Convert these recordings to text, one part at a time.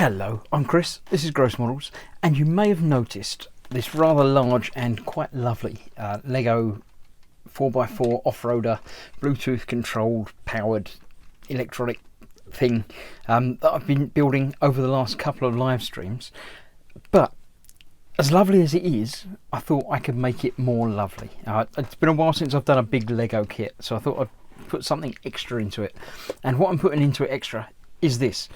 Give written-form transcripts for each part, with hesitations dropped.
Hello, I'm Chris, this is Gross Models, and you may have noticed this rather large and quite lovely Lego 4x4 off-roader, Bluetooth controlled, powered, electronic thing that I've been building over the last couple of live streams. But as lovely as it is, I thought I could make it more lovely. It's been a while since I've done a big Lego kit, so I thought I'd put something extra into it. And what I'm putting into it extra is this.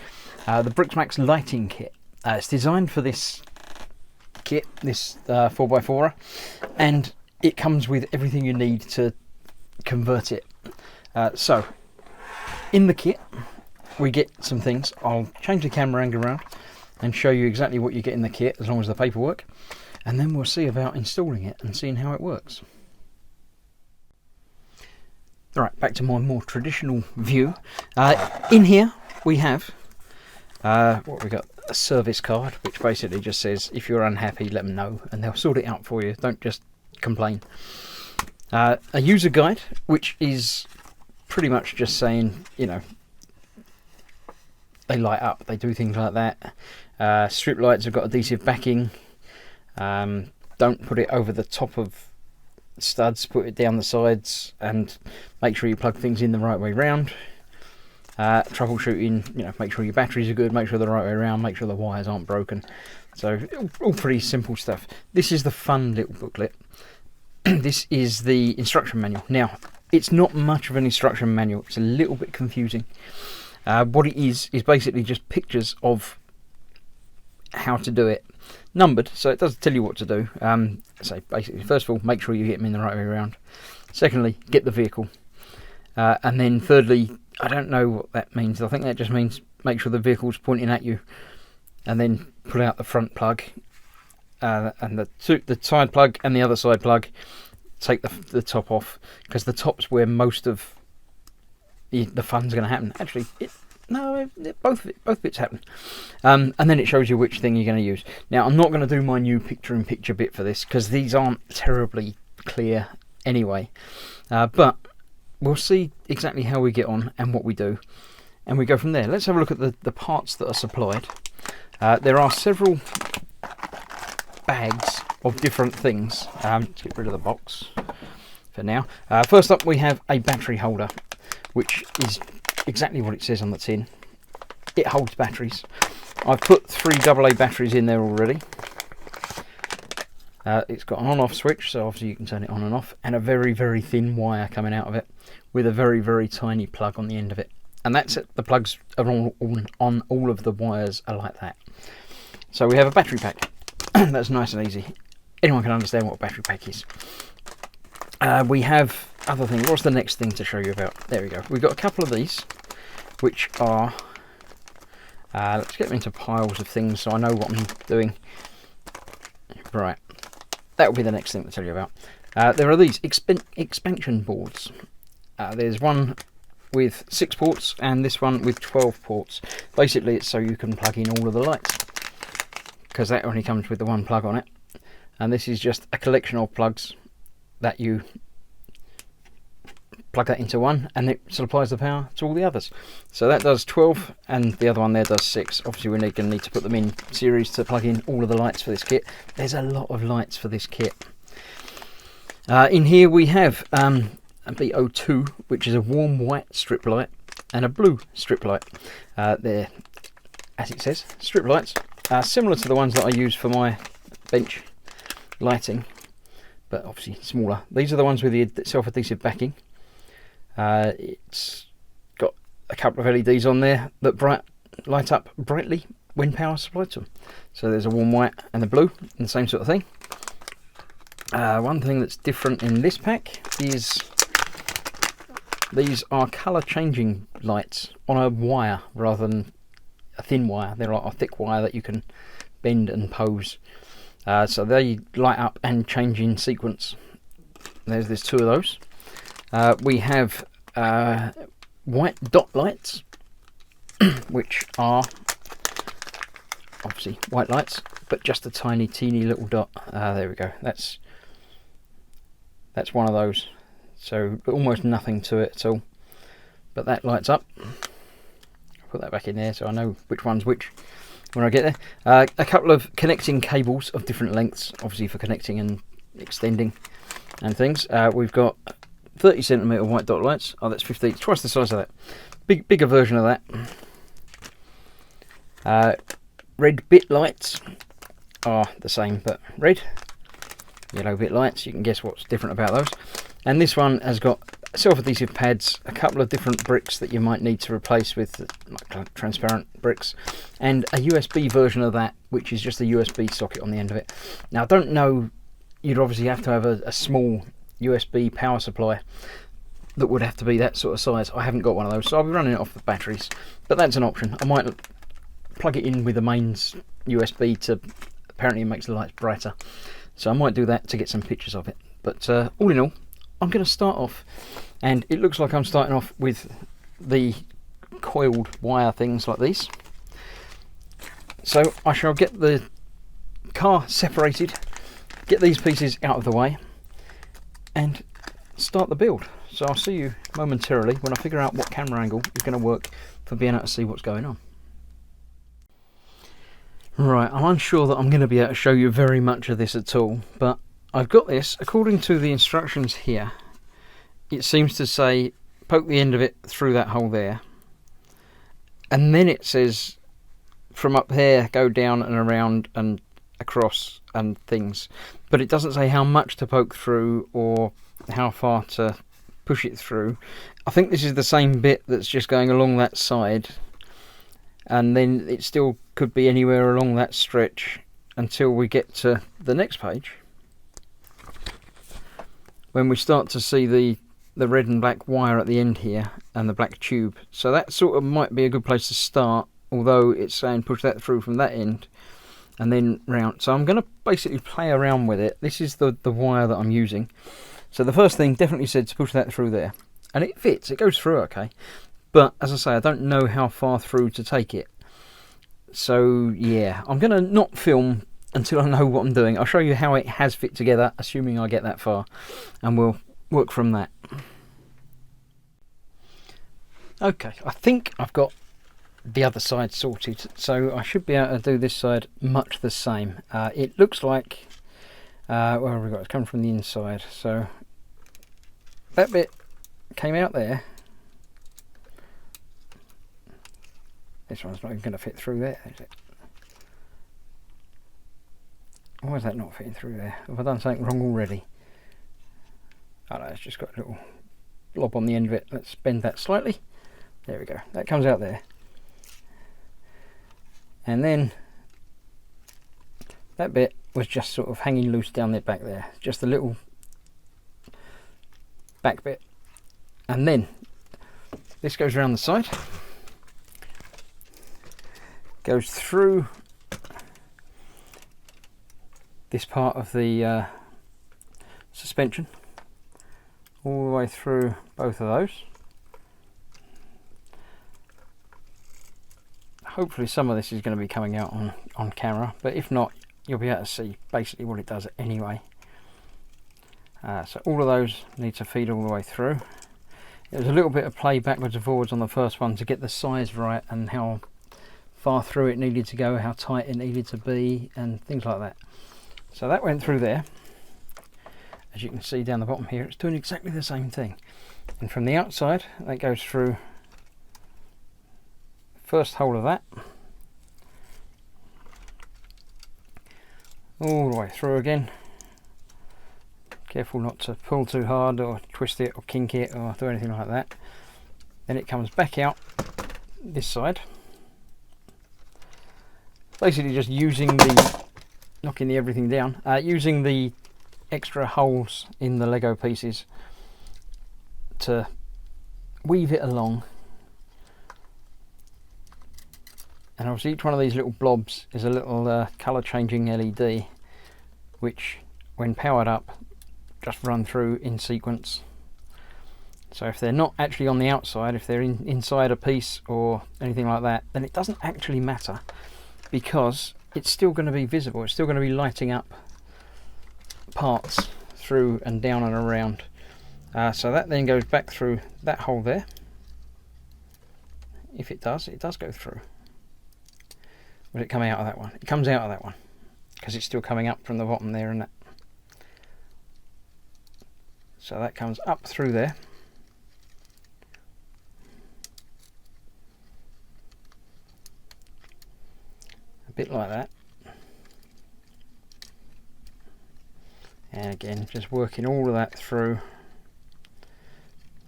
The Briksmax lighting kit. It's designed for this kit, this 4x4, and it comes with everything you need to convert it. So, in the kit, we get some things. I'll change the camera angle around and show you exactly what you get in the kit, as long as the paperwork, and then we'll see about installing it and seeing how it works. Alright, back to my more traditional view. In here, we have what we got, a service card, which basically just says if you're unhappy, let them know and they'll sort it out for you. Don't just complain. A user guide, which is pretty much just saying, you know, they light up, they do things like that. Strip lights have got adhesive backing. Don't put it over the top of studs, put it down the sides, and make sure you plug things in the right way round. Troubleshooting, you know, make sure your batteries are good, make sure they're the right way around, make sure the wires aren't broken. So all pretty simple stuff. This is the fun little booklet. This is the instruction manual. Now, it's not much of an instruction manual, it's a little bit confusing. What it is basically just pictures of how to do it, numbered, so it does tell you what to do. So basically, first of all, make sure you get them in the right way around. Secondly, get the vehicle. And then thirdly, I don't know what that means. I think that just means make sure the vehicle's pointing at you, and then pull out the front plug, and the side plug and the other side plug. Take the top off, because the top's where most of the fun's going to happen. Actually, both bits happen. And then it shows you which thing you're going to use. Now, I'm not going to do my new picture-in-picture bit for this, because these aren't terribly clear anyway. But we'll see exactly how we get on and what we do, and we go from there. Let's have a look at the parts that are supplied. There are several bags of different things. Let's get rid of the box for now. First up, we have a battery holder, which is exactly what it says on the tin. It holds batteries. I've put 3 AA batteries in there already. It's got an on-off switch, so obviously you can turn it on and off, and a very, very thin wire coming out of it with a very, very tiny plug on the end of it. And that's it. The plugs are on all of the wires are like that. So we have a battery pack. That's nice and easy. Anyone can understand what a battery pack is. We have other things. What's the next thing to show you about? There we go. We've got a couple of these, which are... let's get them into piles of things so I know what I'm doing. Right. That will be the next thing to tell you about. There are these expansion boards. There's one with 6 ports and this one with 12 ports. Basically, it's so you can plug in all of the lights, because that only comes with the one plug on it. And this is just a collection of plugs that you plug that into one, and it supplies the power to all the others. So that does 12, and the other one there does 6. Obviously, we're going to need to put them in series to plug in all of the lights for this kit. There's a lot of lights for this kit. In here we have a BO2, which is a warm white strip light and a blue strip light. They're, as it says, strip lights, similar to the ones that I use for my bench lighting, but obviously smaller. These are the ones with the self-adhesive backing. It's got a couple of LEDs on there that light up brightly when power is supplied to them. So there's a warm white and a blue, and the same sort of thing. One thing that's different in this pack is these are colour changing lights on a wire rather than a thin wire. They're like a thick wire that you can bend and pose. So they light up and change in sequence. There's 2 of those. We have white dot lights, which are obviously white lights, but just a tiny, teeny little dot. There we go. That's one of those. So almost nothing to it at all. But that lights up. I'll put that back in there so I know which one's which. when I get there. A couple of connecting cables of different lengths, obviously for connecting and extending and things. We've got 30cm white dot lights. Oh, that's 15, twice the size of that. Bigger version of that. Red bit lights are the same, but red. Yellow bit lights, you can guess what's different about those. And this one has got self-adhesive pads, a couple of different bricks that you might need to replace with like transparent bricks, and a USB version of that, which is just a USB socket on the end of it. Now, I don't know, you'd obviously have to have a small USB power supply that would have to be that sort of size. I haven't got one of those, so I'll be running it off the batteries, but that's an option. I might plug it in with the mains USB to, apparently it makes the lights brighter, so I might do that to get some pictures of it. But all in all, I'm going to start off, and it looks like I'm starting off with the coiled wire things like these. So I shall get the car separated, get these pieces out of the way, and start the build. So I'll see you momentarily when I figure out what camera angle is going to work for being able to see what's going on. Right, I'm unsure that I'm going to be able to show you very much of this at all, but I've got this. According to the instructions here, it seems to say poke the end of it through that hole there, and then it says from up there go down and around and across and things, but it doesn't say how much to poke through or how far to push it through. I think this is the same bit that's just going along that side, and then it still could be anywhere along that stretch until we get to the next page, when we start to see the red and black wire at the end here and the black tube. So that sort of might be a good place to start, although it's saying push that through from that end and then round. So I'm going to basically play around with it. This is the wire that I'm using. So the first thing definitely said to push that through there, and it fits, it goes through okay, but as I say, I don't know how far through to take it. So yeah, I'm going to not film until I know what I'm doing. I'll show you how it has fit together, assuming I get that far, and we'll work from that. Okay, I think I've got the other side sorted, so I should be able to do this side much the same. It looks like, where have we got? It's coming from the inside, so that bit came out there. This one's not even going to fit through there, is it? Why is that not fitting through there? Have I done something wrong already? Oh no, it's just got a little blob on the end of it. Let's bend that slightly. There we go. That comes out there. And then that bit was just sort of hanging loose down the back there. Just a little back bit. And then this goes around the side. Goes through this part of the suspension, all the way through both of those. Hopefully some of this is going to be coming out on camera, but if not, you'll be able to see basically what it does anyway. So all of those need to feed all the way through. It was a little bit of play backwards and forwards on the first one to get the size right and how far through it needed to go, how tight it needed to be, and things like that. So that went through there. As you can see down the bottom here, it's doing exactly the same thing. And from the outside, that goes through the first hole of that, all the way through again. Careful not to pull too hard or twist it or kink it or do anything like that. Then it comes back out this side. Basically just using knocking everything down, using the extra holes in the Lego pieces to weave it along. And obviously each one of these little blobs is a little colour changing LED, which when powered up just run through in sequence. So if they're not actually on the outside, if they're inside a piece or anything like that, then it doesn't actually matter, because it's still going to be visible. It's still going to be lighting up parts through and down and around. So that then goes back through that hole there. If it does go through. Or does it come out of that one? It comes out of that one because it's still coming up from the bottom there, and that. So that comes up through there. A bit like that. And again, just working all of that through.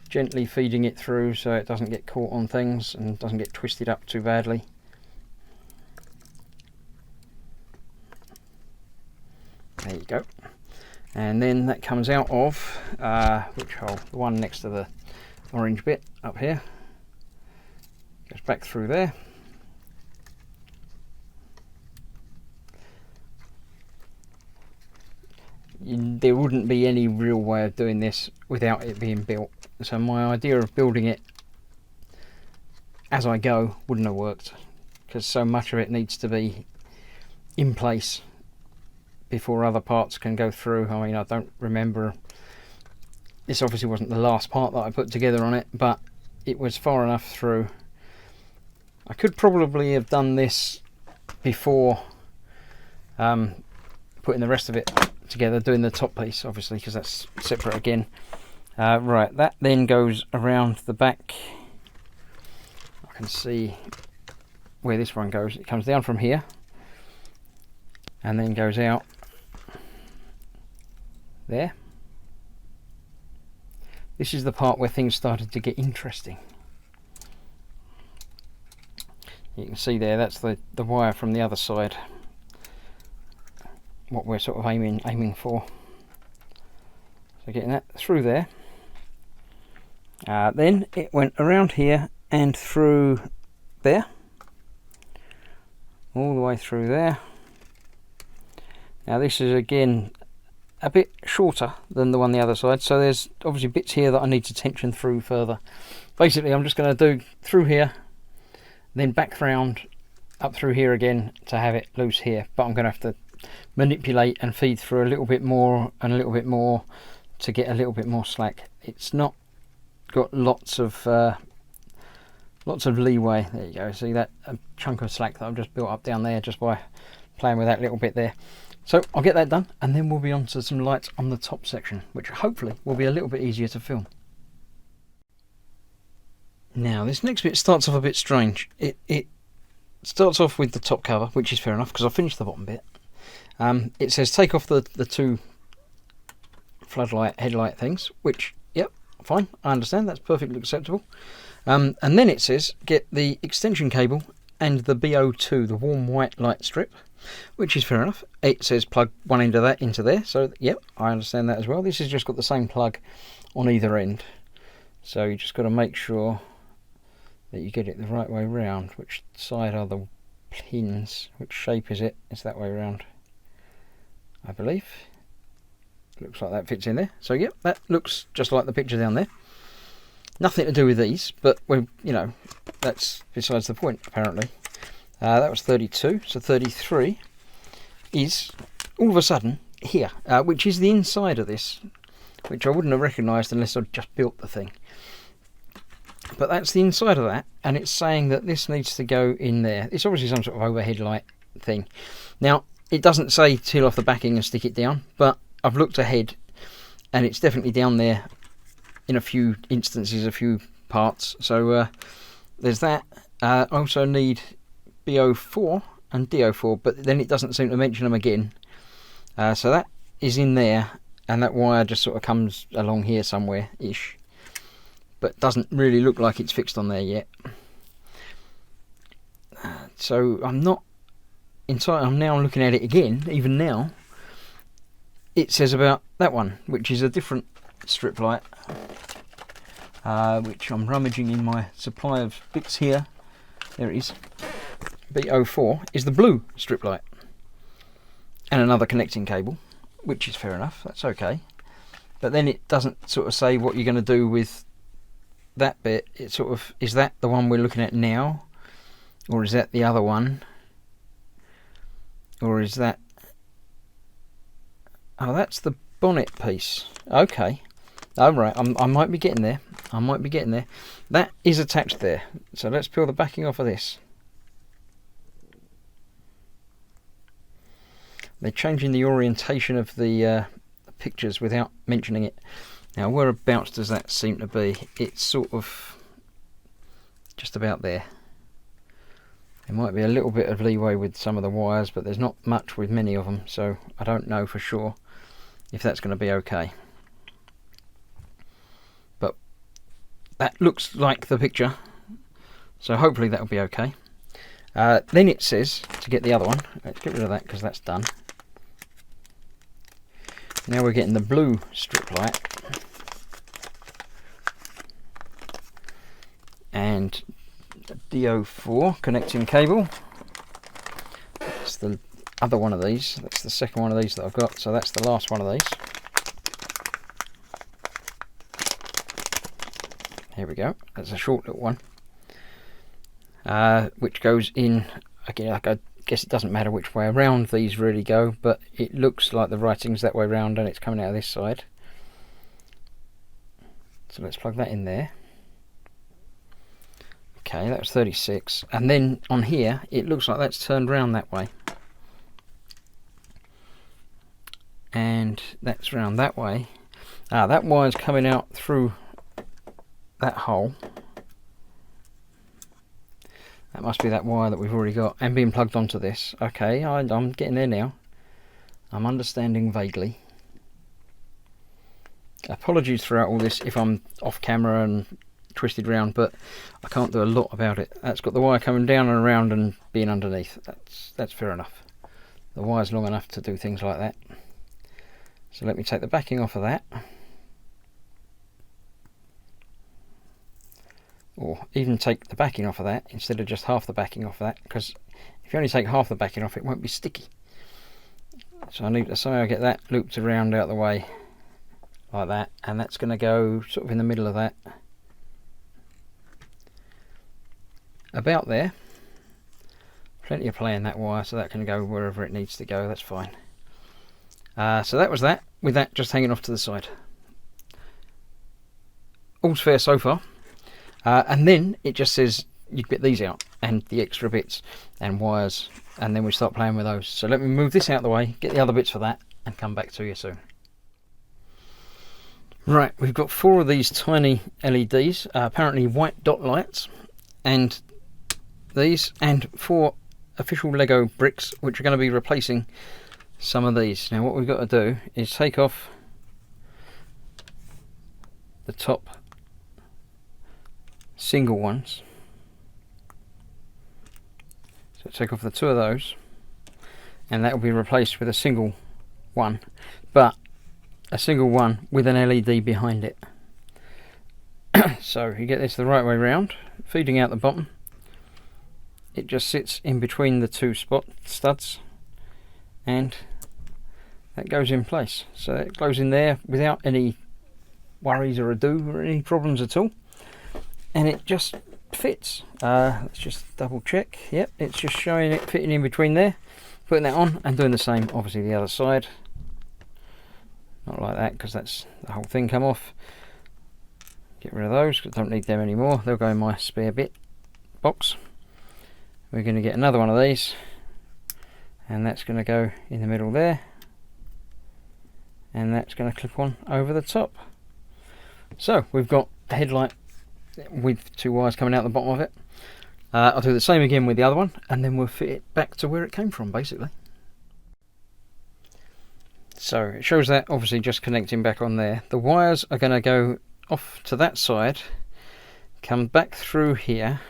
Gently feeding it through so it doesn't get caught on things and doesn't get twisted up too badly. There you go. And then that comes out of which hole? The one next to the orange bit up here. Goes back through there. There wouldn't be any real way of doing this without it being built. So my idea of building it as I go wouldn't have worked, because so much of it needs to be in place before other parts can go through. I mean, I don't remember, this obviously wasn't the last part that I put together on it, but it was far enough through. I could probably have done this before putting the rest of it together, doing the top piece obviously, because that's separate again. Right, that then goes around the back. I can see where this one goes. It comes down from here and then goes out there. This is the part where things started to get interesting. You can see there, that's the wire from the other side, what we're sort of aiming for. So getting that through there. Then it went around here and through there, all the way through there. Now this is again a bit shorter than the one the other side, so there's obviously bits here that I need to tension through further. Basically I'm just going to do through here, then back round up through here again to have it loose here, but I'm going to have to manipulate and feed through a little bit more and a little bit more to get a little bit more slack. It's not got lots of leeway. There you go, see that chunk of slack that I've just built up down there just by playing with that little bit there. So I'll get that done and then we'll be on to some lights on the top section, which hopefully will be a little bit easier to film. Now this next bit starts off a bit strange. It starts off with the top cover, which is fair enough because I finished the bottom bit. It says take off the two floodlight headlight things, which, yep, fine, I understand, that's perfectly acceptable. And then it says get the extension cable and the BO2, the warm white light strip, which is fair enough. It says plug one end of that into there, so yep, I understand that as well. This has just got the same plug on either end, so you just got to make sure that you get it the right way round. Which side are the pins? Which shape is it? It's that way round, I believe. Looks like that fits in there. So yep, that looks just like the picture down there. Nothing to do with these, but we, you know, that's besides the point apparently. That was 32, so 33 is all of a sudden here, which is the inside of this, which I wouldn't have recognised unless I'd just built the thing. But that's the inside of that, and it's saying that this needs to go in there. It's obviously some sort of overhead light thing. Now, it doesn't say peel off the backing and stick it down, but I've looked ahead and it's definitely down there in a few instances, a few parts. So there's that. I also need BO4 and DO4, but then it doesn't seem to mention them again. So that is in there, and that wire just sort of comes along here somewhere-ish, but doesn't really look like it's fixed on there yet. So I'm not entirely, I'm now looking at it again, even now. It says about that one, which is a different strip light, which I'm rummaging in my supply of bits here. There it is. BO4 is the blue strip light, and another connecting cable, which is fair enough, that's okay. But then it doesn't sort of say what you're going to do with that bit. It sort of, is that the one we're looking at now, or is that the other one, or is that, oh, that's the bonnet piece. Okay, alright, I might be getting there. I might be getting there. That is attached there. So let's peel the backing off of this. they're changing the orientation of the pictures without mentioning it. Now, whereabouts does that seem to be? It's sort of just about there. There might be a little bit of leeway with some of the wires, but there's not much with many of them, so I don't know for sure if that's going to be okay. But that looks like the picture, so hopefully that'll be okay. Then it says to get the other one. Let's get rid of that because that's done. Now we're getting the blue strip light and the DO4 connecting cable. That's the other one of these. That's the second one of these that I've got, so that's the last one of these. Here we go. That's a short little one, which goes in again. I guess it doesn't matter which way around these really go, but it looks like the writing's that way around and it's coming out of this side. So let's plug that in there. Okay, that was 36, and then on here it looks like that's turned round that way, and that's round that way. That wire's coming out through that hole. That must be that wire that we've already got and being plugged onto this. Okay, I'm getting there now. I'm understanding vaguely. Apologies throughout all this if I'm off camera and twisted round, but I can't do a lot about it. That's got the wire coming down and around and being underneath. That's fair enough. The wire's long enough to do things like that. So let me take the backing off of that. Or even take the backing off of that instead of just half the backing off of that, because if you only take half the backing off, it won't be sticky. So I need to somehow get that looped around out the way like that, and that's going to go sort of in the middle of that. About there. Plenty of play in that wire, so that can go wherever it needs to go. That's fine. So that was that, with that just hanging off to the side. All's fair so far. And then it just says you get these out and the extra bits and wires, and then we start playing with those. So let me move this out of the way, get the other bits for that, and come back to you soon. Right, we've got 4 of these tiny LEDs, apparently white dot lights, and these, and 4 official Lego bricks, which are going to be replacing some of these. Now what we've got to do is take off the top single ones. So take off the 2 of those, and that will be replaced with a single one, but a single one with an LED behind it. So you get this the right way round, feeding out the bottom. It just sits in between the 2 studs, and that goes in place. So it goes in there without any worries or ado or any problems at all, and it just fits. Let's just double check. Yep, it's just showing it fitting in between there. Putting that on and doing the same, obviously, the other side. Not like that, because that's the whole thing come off. Get rid of those, because I don't need them anymore. They'll go in my spare bit box. We're going to get another one of these, and that's going to go in the middle there, and that's going to clip on over the top. So we've got a headlight with 2 wires coming out the bottom of it. I'll do the same again with the other one, and then we'll fit it back to where it came from, basically. So it shows that obviously just connecting back on there. The wires are going to go off to that side, come back through here,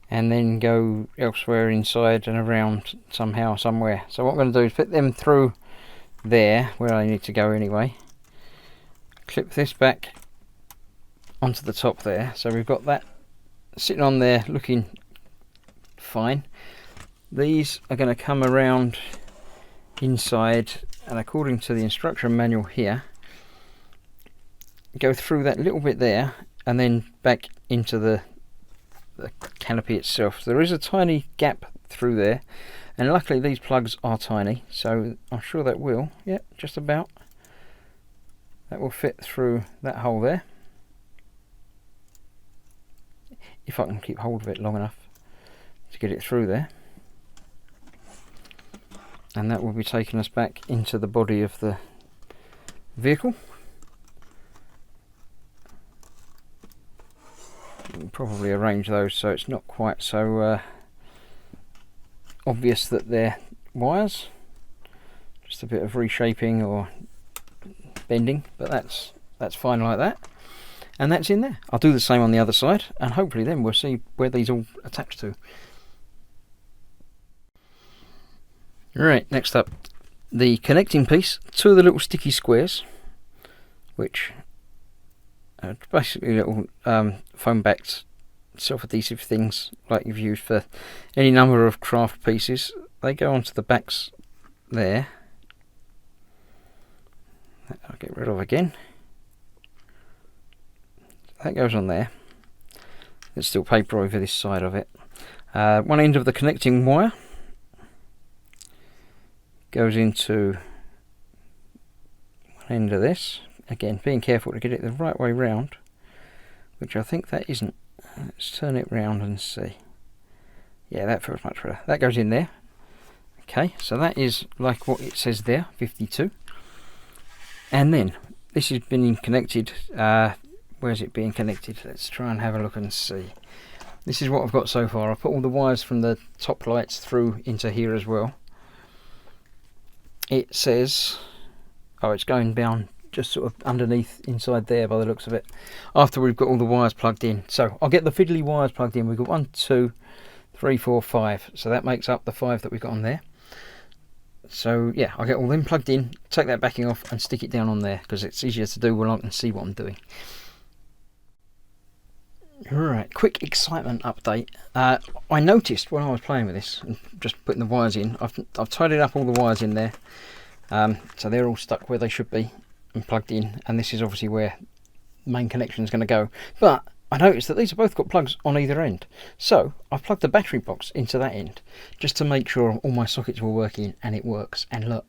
and then go elsewhere inside and around somehow, somewhere. So what I'm going to do is fit them through there, where I need to go anyway. Clip this back onto the top there, so we've got that sitting on there looking fine. These are going to come around inside, and according to the instruction manual here, go through that little bit there and then back into the canopy itself. There is a tiny gap through there, and luckily these plugs are tiny, so I'm sure that will, yep, just about, that will fit through that hole there, if I can keep hold of it long enough to get it through there. and that will be taking us back into the body of the vehicle. We'll probably arrange those so it's not quite so obvious that they're wires. Just a bit of reshaping or bending, but that's fine like that. And that's in there. I'll do the same on the other side, and hopefully then we'll see where these all attach to. Right, next up, the connecting piece to the little sticky squares, which are basically little foam-backed self-adhesive things like you've used for any number of craft pieces. They go onto the backs there. That I'll get rid of again. That goes on there. There's still paper over this side of it. One end of the connecting wire goes into one end of this. Again, being careful to get it the right way round, which I think that isn't. Let's turn it round and see. Yeah, that feels much better. That goes in there. Okay, so that is like what it says there, 52. And then this has been connected. Where's it being connected? Let's try and have a look and see. This is what I've got so far. I've put all the wires from the top lights through into here as well. It says, oh, it's going down just sort of underneath inside there by the looks of it, after we've got all the wires plugged in. So I'll get the fiddly wires plugged in. We've got 1, 2, 3, 4, 5. So that makes up the 5 that we've got on there. So yeah, I'll get all them plugged in, take that backing off and stick it down on there, because it's easier to do when I can see what I'm doing. Right, quick excitement update. I noticed when I was playing with this and just putting the wires in, I've tidied up all the wires in there, so they're all stuck where they should be and plugged in, and this is obviously where the main connection is going to go. But I noticed that these have both got plugs on either end, so I've plugged the battery box into that end just to make sure all my sockets were working, and it works. And look,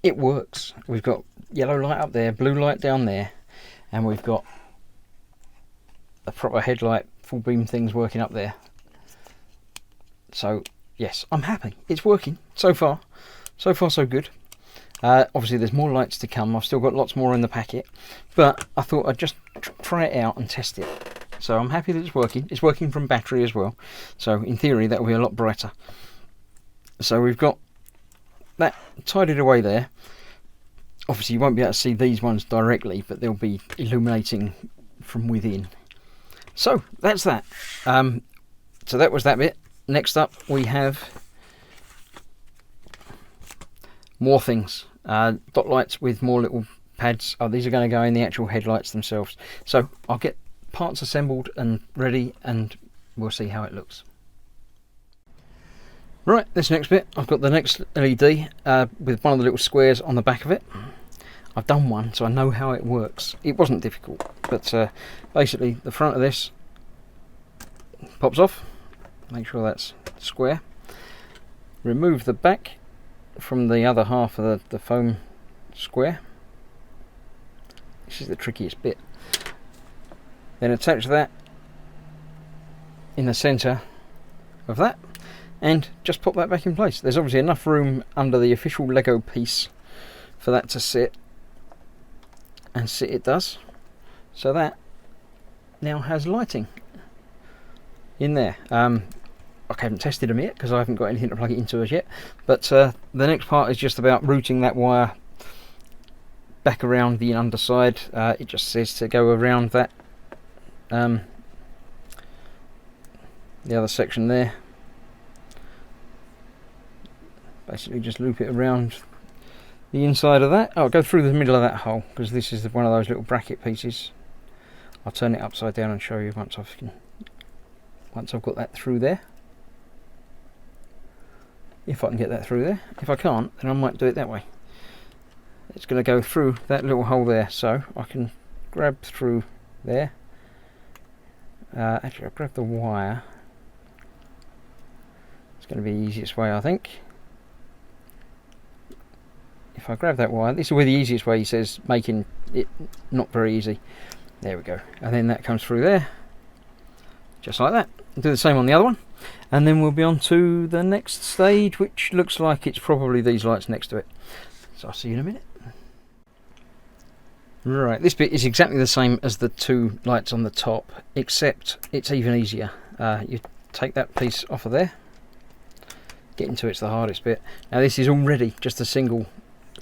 it works. We've got yellow light up there, blue light down there, and we've got a proper headlight full beam things working up there. So yes, I'm happy. It's working so far. So far so good. Obviously there's more lights to come. I've still got lots more in the packet, but I thought I'd just try it out and test it. So I'm happy that it's working. It's working from battery as well, so in theory that will be a lot brighter. So we've got that tidied away there. Obviously you won't be able to see these ones directly, but they'll be illuminating from within. So that's that. So that was that bit. Next up we have more things. Dot lights with more little pads. Oh, these are going to go in the actual headlights themselves. So I'll get parts assembled and ready, and we'll see how it looks. Right, this next bit, I've got the next LED with one of the little squares on the back of it. I've done one, so I know how it works. It wasn't difficult, but basically the front of this pops off. Make sure that's square. Remove the back from the other half of the foam square. This is the trickiest bit. Then attach that in the centre of that, and just pop that back in place. There's obviously enough room under the official Lego piece for that to sit, and sit it does. So that now has lighting in there. I haven't tested them yet because I haven't got anything to plug it into as yet, but the next part is just about routing that wire back around the underside. It just says to go around that the other section there. Basically just loop it around the inside of that. I'll go through the middle of that hole because this is one of those little bracket pieces. I'll turn it upside down and show you once I've got that through there. If I can get that through there. If I can't, then I might do it that way. It's going to go through that little hole there, so I can grab through there. Actually, I'll grab the wire. It's going to be the easiest way, I think. If I grab that wire, this will be the easiest way, he says, making it not very easy. There we go. And then that comes through there. just like that. Do the same on the other one, and then we'll be on to the next stage, which looks like it's probably these lights next to it. So I'll see you in a minute. Right, this bit is exactly the same as the two lights on the top, except it's even easier. You take that piece off of there. Getting to it's the hardest bit. Now this is already just a single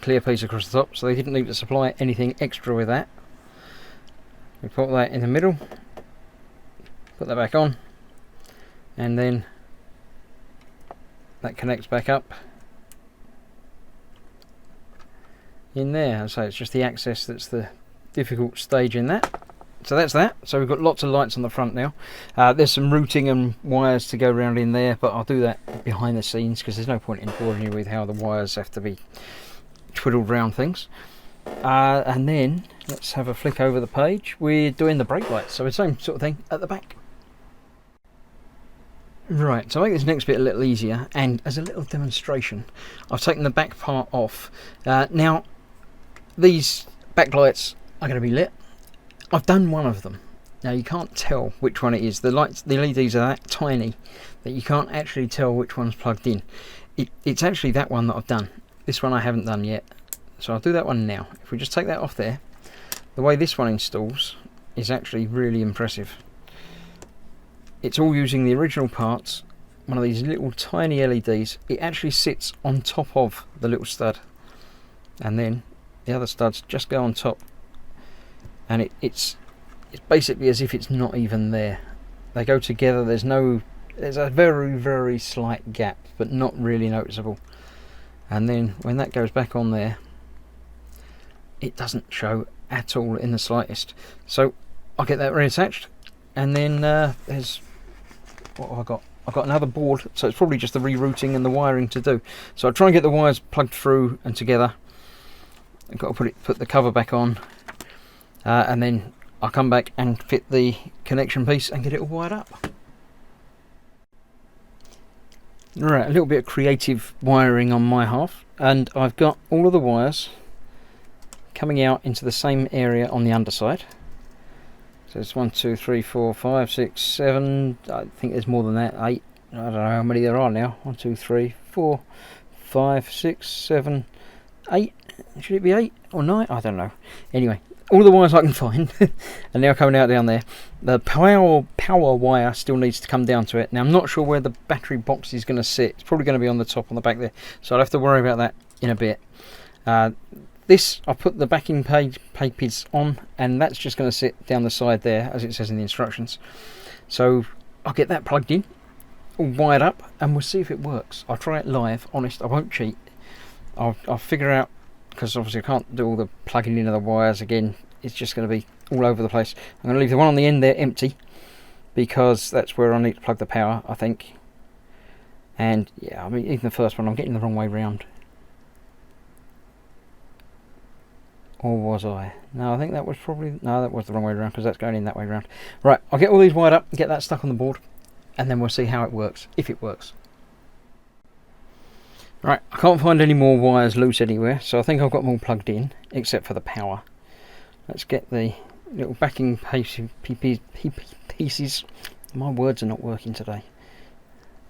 clear piece across the top, so they didn't need to supply anything extra with that. We put that in the middle, put that back on, and then that connects back up in there. So it's just the access that's the difficult stage in that. So that's that. So we've got lots of lights on the front now. There's some routing and wires to go around in there, but I'll do that behind the scenes because there's no point in boring you with how the wires have to be twiddled around things. And then let's have a flick over the page. We're doing the brake lights, so it's the same sort of thing at the back. Right, to make this next bit a little easier, and as a little demonstration, I've taken the back part off. Now, these backlights are going to be lit. I've done one of them. Now you can't tell which one it is. The lights, the LEDs are that tiny that you can't actually tell which one's plugged in. It's actually that one that I've done. This one I haven't done yet. So I'll do that one now. If we just take that off there, the way this one installs is actually really impressive. It's all using the original parts, one of these little tiny LEDs. It actually sits on top of the little stud, and then the other studs just go on top, and it's basically as if it's not even there. They go together. There's a very slight gap, but not really noticeable. And then when that goes back on there, it doesn't show at all in the slightest. So I'll get that reattached, and then there's what have I got? I've got another board, so it's probably just the rerouting and the wiring to do. So I'll try and get the wires plugged through and together. I've got to put the cover back on, and then I'll come back and fit the connection piece and get it all wired up. Right, a little bit of creative wiring on my half, and I've got all of the wires coming out into the same area on the underside. So it's 1, 2, 3, 4, 5, 6, 7. I think there's more than that. 8. I don't know how many there are now. 1, 2, 3, 4, 5, 6, 7, 8. Should it be 8 or 9? I don't know. Anyway, all the wires I can find are now coming out down there. The power wire still needs to come down to it. Now I'm not sure where the battery box is going to sit. It's probably going to be on the top on the back there. So I'll have to worry about that in a bit. This, I'll put the backing pages on, and that's just going to sit down the side there, as it says in the instructions. So I'll get that plugged in, all wired up, and we'll see if it works. I'll try it live, honest, I won't cheat. I'll figure out, because obviously I can't do all the plugging in of the wires again. It's just going to be all over the place. I'm going to leave the one on the end there empty, because that's where I need to plug the power, I think. And yeah, I mean, even the first one, I'm getting the wrong way round. Or was I? No, I think that was probably... No, that was the wrong way around, because that's going in that way around. Right, I'll get all these wired up, get that stuck on the board, and then we'll see how it works, if it works. Right, I can't find any more wires loose anywhere, so I think I've got them all plugged in, except for the power. Let's get the little backing pieces... My words are not working today.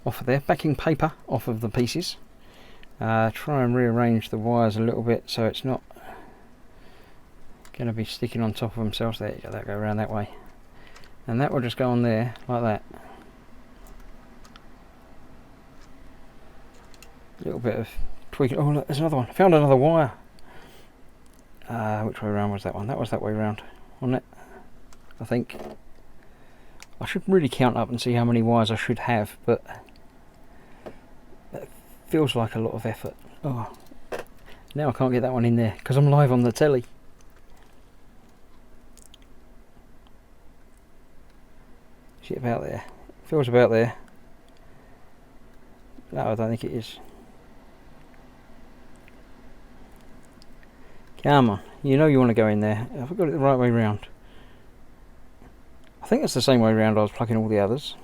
Off of there, backing paper off of the pieces. Try and rearrange the wires a little bit so it's not going to be sticking on top of themselves. There you go, that go around that way, and that will just go on there like that. A little bit of tweaking. Oh look, there's another one. I found another wire. Which way around was that one? That was that way around, wasn't it? I think. I should really count up and see how many wires I should have, but that feels like a lot of effort. Oh, now I can't get that one in there because I'm live on the telly. Is it about there? It feels about there. No, I don't think it is. Come on, you know you want to go in there. Have I got it the right way round? I think it's the same way round I was plugging all the others,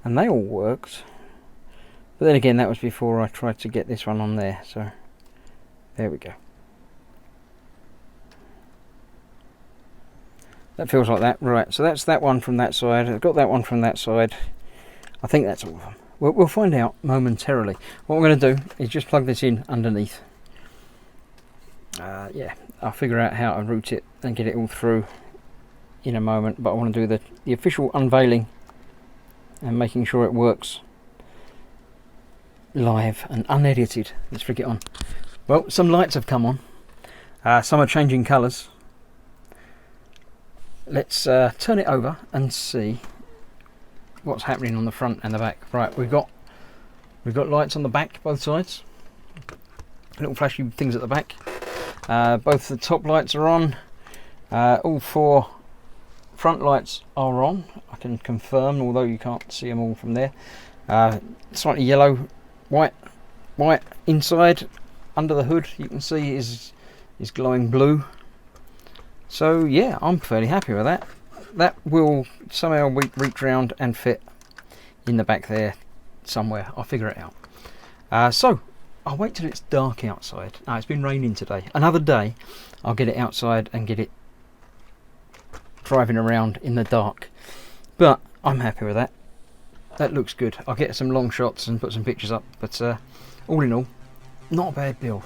and they all worked. But then again, that was before I tried to get this one on there, so there we go. That feels like that. Right, so that's that one from that side. I've got that one from that side. I think that's all of them. We'll find out momentarily. What I'm going to do is just plug this in underneath. Yeah, I'll figure out how to route it and get it all through in a moment. But I want to do the official unveiling and making sure it works live and unedited. Let's flick it on. Well, some lights have come on. Some are changing colours. Let's turn it over and see what's happening on the front and the back. Right, we've got lights on the back, both sides. Little flashy things at the back. Both the top lights are on. All 4 front lights are on. I can confirm, although you can't see them all from there. Slightly yellow, white inside. Under the hood, you can see is glowing blue. So yeah, I'm fairly happy with that. That will somehow reach round and fit in the back there somewhere. I'll figure it out. So I'll wait till it's dark outside. It's been raining today. Another day I'll get it outside and get it driving around in the dark. But I'm happy with that. That looks good. I'll get some long shots and put some pictures up. But all in all, not a bad build.